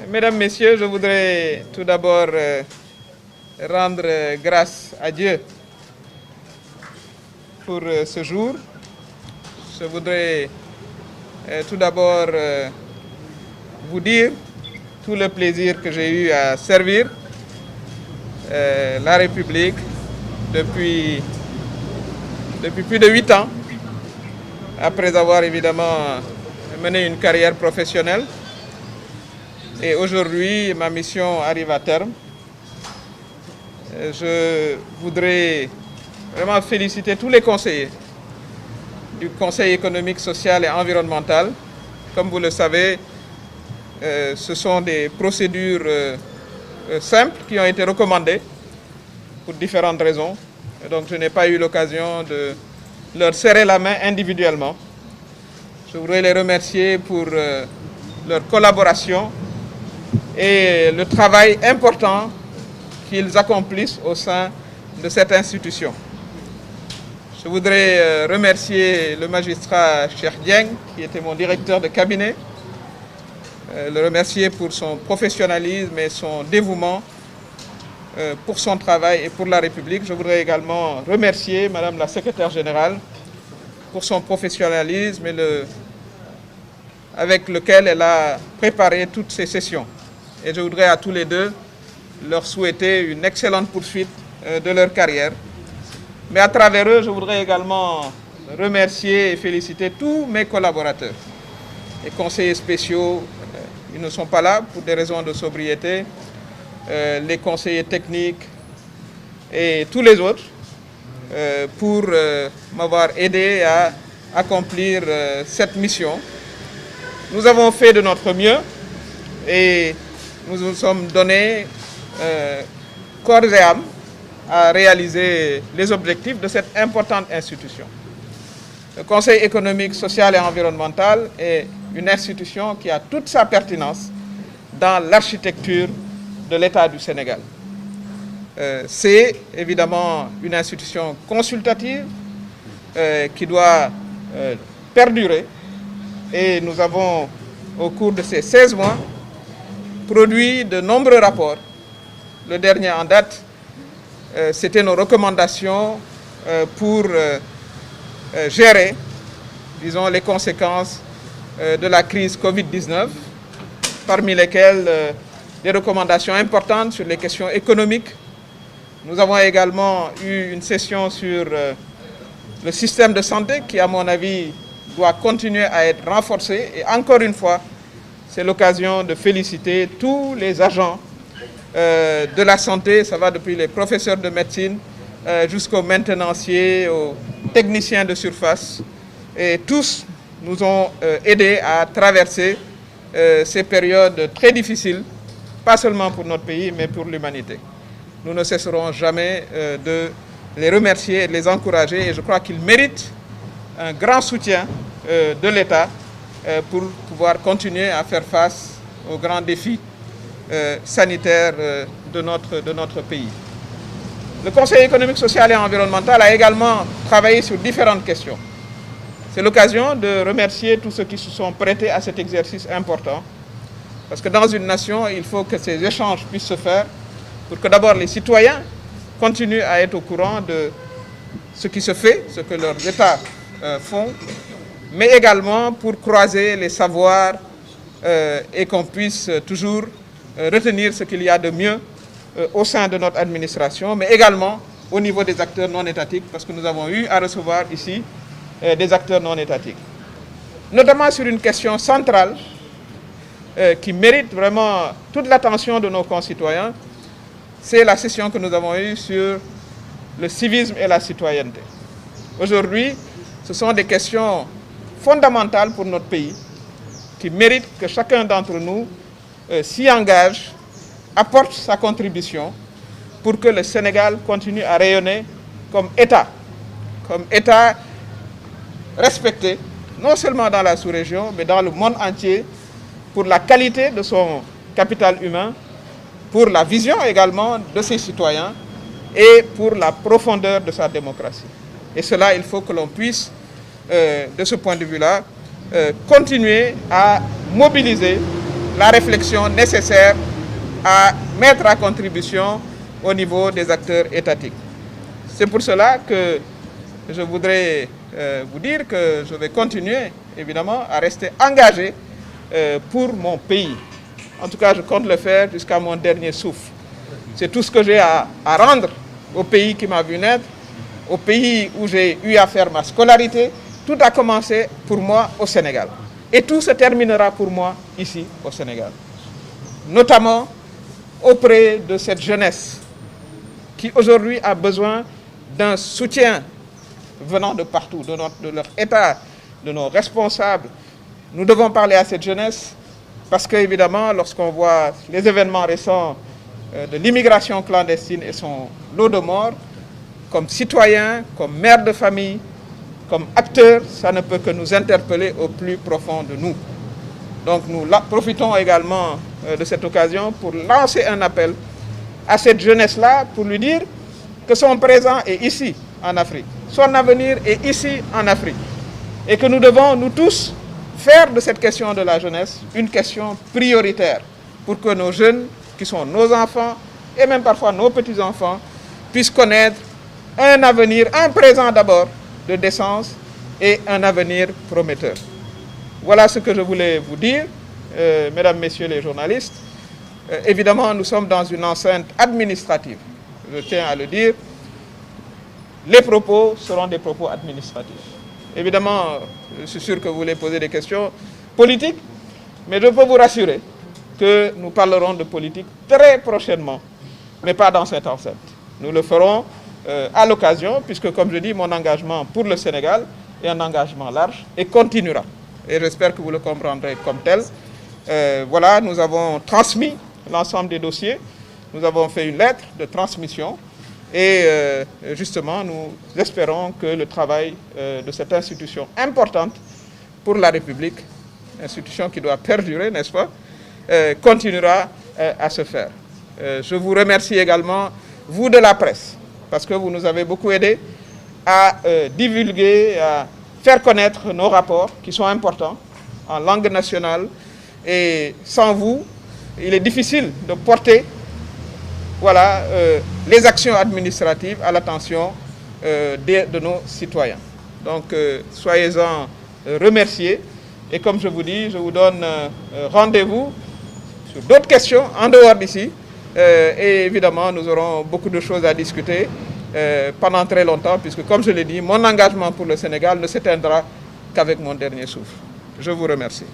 Mesdames, Messieurs, je voudrais tout d'abord rendre grâce à Dieu pour ce jour. Je voudrais tout d'abord vous dire tout le plaisir que j'ai eu à servir la République depuis plus de 8 ans, après avoir évidemment mené une carrière professionnelle. Et aujourd'hui, ma mission arrive à terme. Je voudrais vraiment féliciter tous les conseillers du Conseil économique, social et environnemental. Comme vous le savez, ce sont des procédures simples qui ont été recommandées pour différentes raisons. Et donc je n'ai pas eu l'occasion de leur serrer la main individuellement. Je voudrais les remercier pour leur collaboration et le travail important qu'ils accomplissent au sein de cette institution. Je voudrais remercier le magistrat Cheikh Dieng, qui était mon directeur de cabinet, le remercier pour son professionnalisme et son dévouement pour son travail et pour la République. Je voudrais également remercier Madame la secrétaire générale pour son professionnalisme et avec lequel elle a préparé toutes ces sessions. Et je voudrais à tous les deux leur souhaiter une excellente poursuite de leur carrière. Mais à travers eux, je voudrais également remercier et féliciter tous mes collaborateurs. Les conseillers spéciaux, ils ne sont pas là pour des raisons de sobriété. Les conseillers techniques et tous les autres pour m'avoir aidé à accomplir cette mission. Nous avons fait de notre mieux et nous nous sommes donnés corps et âme à réaliser les objectifs de cette importante institution. Le Conseil économique, social et environnemental est une institution qui a toute sa pertinence dans l'architecture de l'État du Sénégal. C'est évidemment une institution consultative qui doit perdurer et nous avons, au cours de ces 16 mois, produit de nombreux rapports. Le dernier en date, c'était nos recommandations pour gérer, disons, les conséquences de la crise Covid-19, parmi lesquelles des recommandations importantes sur les questions économiques. Nous avons également eu une session sur le système de santé qui, à mon avis, doit continuer à être renforcé. Et encore une fois, c'est l'occasion de féliciter tous les agents de la santé. Ça va depuis les professeurs de médecine jusqu'aux maintenanciers, aux techniciens de surface. Et tous nous ont aidés à traverser ces périodes très difficiles, pas seulement pour notre pays, mais pour l'humanité. Nous ne cesserons jamais de les remercier et de les encourager. Et je crois qu'ils méritent un grand soutien de l'État pour pouvoir continuer à faire face aux grands défis sanitaires de notre pays. Le Conseil économique, social et environnemental a également travaillé sur différentes questions. C'est l'occasion de remercier tous ceux qui se sont prêtés à cet exercice important. Parce que dans une nation, il faut que ces échanges puissent se faire pour que d'abord les citoyens continuent à être au courant de ce qui se fait, ce que leurs États font, mais également pour croiser les savoirs et qu'on puisse toujours retenir ce qu'il y a de mieux au sein de notre administration, mais également au niveau des acteurs non étatiques, parce que nous avons eu à recevoir ici des acteurs non étatiques. Notamment sur une question centrale qui mérite vraiment toute l'attention de nos concitoyens, c'est la session que nous avons eue sur le civisme et la citoyenneté. Aujourd'hui, ce sont des questions fondamentales pour notre pays qui méritent que chacun d'entre nous s'y engage, apporte sa contribution pour que le Sénégal continue à rayonner comme État respecté, non seulement dans la sous-région, mais dans le monde entier, pour la qualité de son capital humain, pour la vision également de ses citoyens et pour la profondeur de sa démocratie. Et cela, il faut que l'on puisse, de ce point de vue-là, continuer à mobiliser la réflexion nécessaire à mettre à contribution au niveau des acteurs étatiques. C'est pour cela que je voudrais vous dire que je vais continuer, évidemment, à rester engagé pour mon pays. En tout cas, je compte le faire jusqu'à mon dernier souffle. C'est tout ce que j'ai à rendre au pays qui m'a vu naître, au pays où j'ai eu à faire ma scolarité. Tout a commencé pour moi au Sénégal. Et tout se terminera pour moi ici au Sénégal. Notamment auprès de cette jeunesse qui aujourd'hui a besoin d'un soutien venant de partout, de leur État, de nos responsables. Nous devons parler à cette jeunesse parce qu'évidemment, lorsqu'on voit les événements récents de l'immigration clandestine et son lot de morts, comme citoyens, comme mères de famille, comme acteurs, ça ne peut que nous interpeller au plus profond de nous. Donc nous profitons également de cette occasion pour lancer un appel à cette jeunesse-là, pour lui dire que son présent est ici, en Afrique. Son avenir est ici, en Afrique. Et que nous devons, nous tous, faire de cette question de la jeunesse une question prioritaire pour que nos jeunes, qui sont nos enfants, et même parfois nos petits-enfants, puissent connaître un avenir, un présent d'abord, de décence et un avenir prometteur. Voilà ce que je voulais vous dire, mesdames, messieurs les journalistes. Évidemment, nous sommes dans une enceinte administrative. Je tiens à le dire. Les propos seront des propos administratifs. Évidemment, je suis sûr que vous voulez poser des questions politiques, mais je peux vous rassurer que nous parlerons de politique très prochainement, mais pas dans cette enceinte. Nous le ferons à l'occasion, puisque, comme je dis, mon engagement pour le Sénégal est un engagement large et continuera. Et j'espère que vous le comprendrez comme tel. Voilà, nous avons transmis l'ensemble des dossiers. Nous avons fait une lettre de transmission. Et justement, nous espérons que le travail de cette institution importante pour la République, institution qui doit perdurer, n'est-ce pas, continuera à se faire. Je vous remercie également, vous de la presse, parce que vous nous avez beaucoup aidés à divulguer, à faire connaître nos rapports qui sont importants en langue nationale. Et sans vous, il est difficile de porter les actions administratives à l'attention de nos citoyens. Donc, soyez-en remerciés. Et comme je vous dis, je vous donne rendez-vous sur d'autres questions en dehors d'ici. Et évidemment, nous aurons beaucoup de choses à discuter pendant très longtemps, puisque, comme je l'ai dit, mon engagement pour le Sénégal ne s'éteindra qu'avec mon dernier souffle. Je vous remercie.